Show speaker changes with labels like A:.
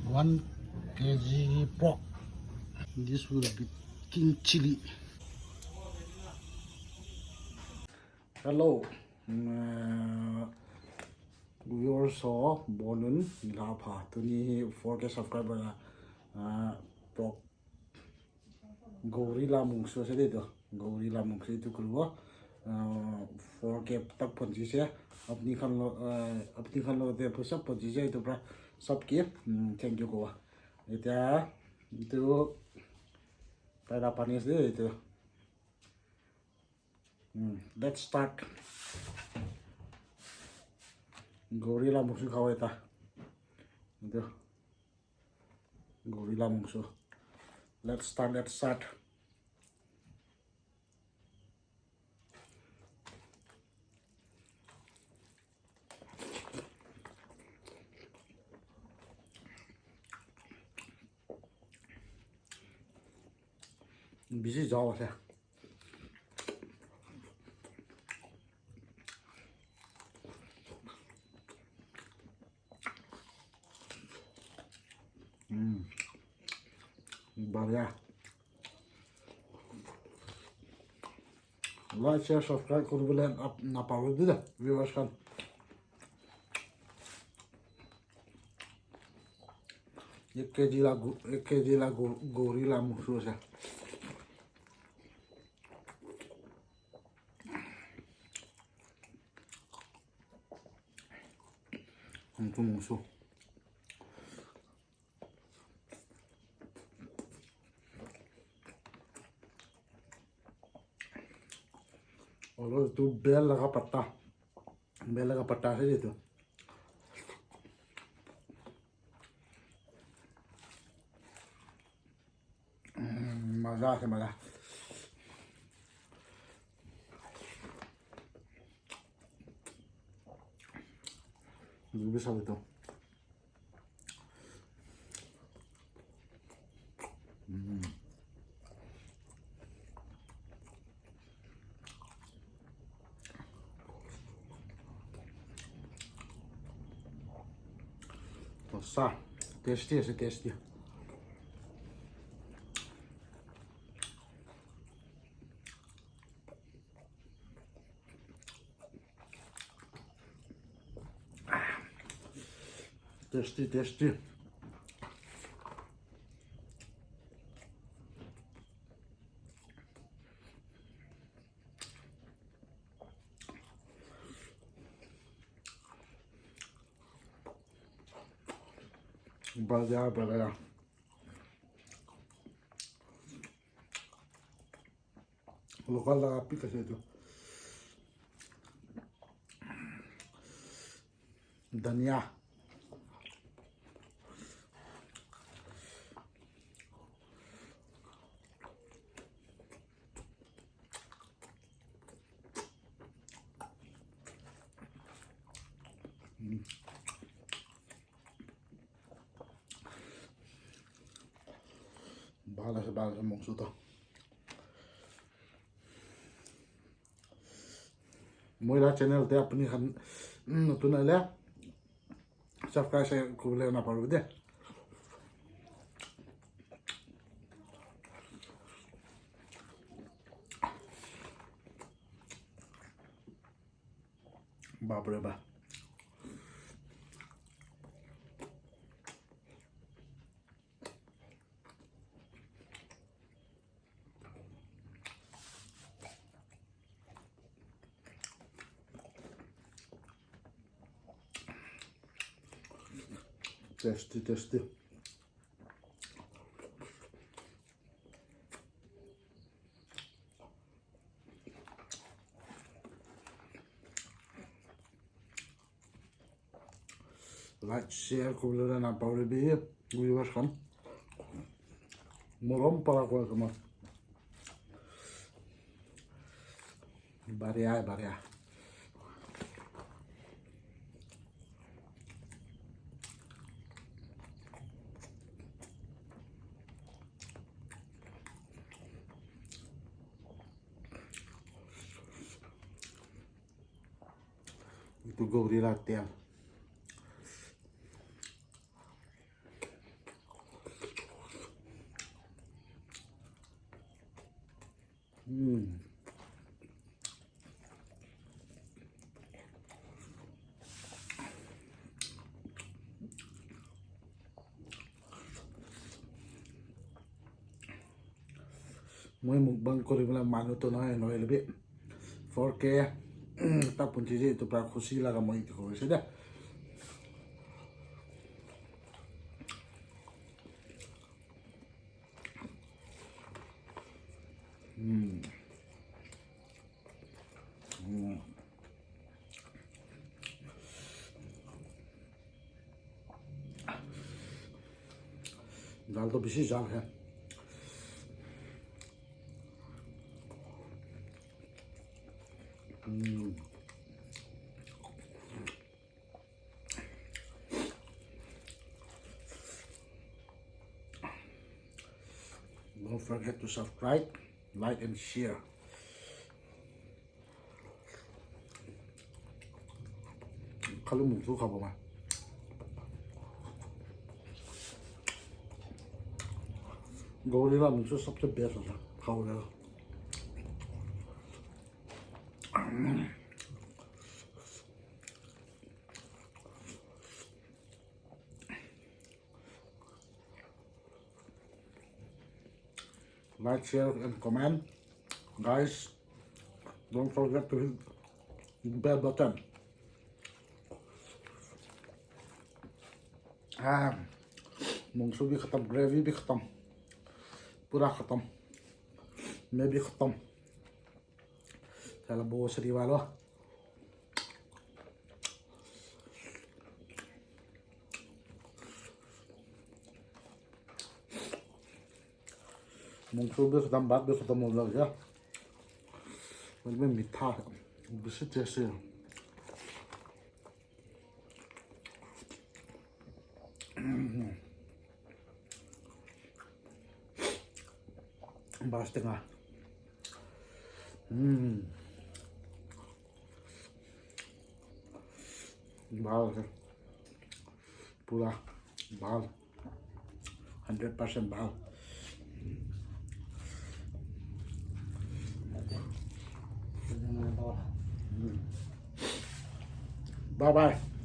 A: 1 kg pork. This will be king chili. Hello, viewers saw Bonun Lapa to me 4K subscriber pork gorilla mungso se de gorilla mungso itu keluar 4K tak posisi अपनी खान लो ते सब posisi itu pra सब के thank you ko itu pada panis deh itu. Let's start. Gorilla musuh kau itu. Itu. Gorilla musuh. Let's start. Bisa jauh sih. Banyak. Like, share, subscribe, kurbulan apa udah dah viewers kan. एक KG ला gorilla मुसो से हमको मुसो और तो bell लगा पत्ता से ये तो मजा से मजा भी सब तो सा टेस्टी है टेस्टी टेस्टी बढ़िया लोकल लगा पी कैसे तो धनिया बाला से मुंगसू तो मोइला चैनल ते अपनी खान नतुन आले सब्सक्राइब से कुबले ना पारो दे बाप रे बा tasty like share kubulan na pauri bi viewers kan morom para ko kama baria itu gorilla tail Moi mukbang ko rin lang mano to na no elbi 4K tak pun chije itu pra khushi laga moi ko se da दाल तो बेसी जाल है Don't forget to subscribe, like and share. 칼로 뭉쳐 가봐봐. 고기랑 뭉쳐 섭섭 빼서 가오래. Like, share, and comment. Guys, don't forget to hit the bell button. मूंगसू भी ख़त्म gravy भी ख़त्म पूरा ख़त्म मैं भी ख़त्म चलो बोसरी वालों मूंगसू भी ख़त्म बात भी ख़त्म हो गया उसमें मीठा है बिस्किट जैसे 맛있다. बाल है पूरा बाल 100% बाल बाय बाय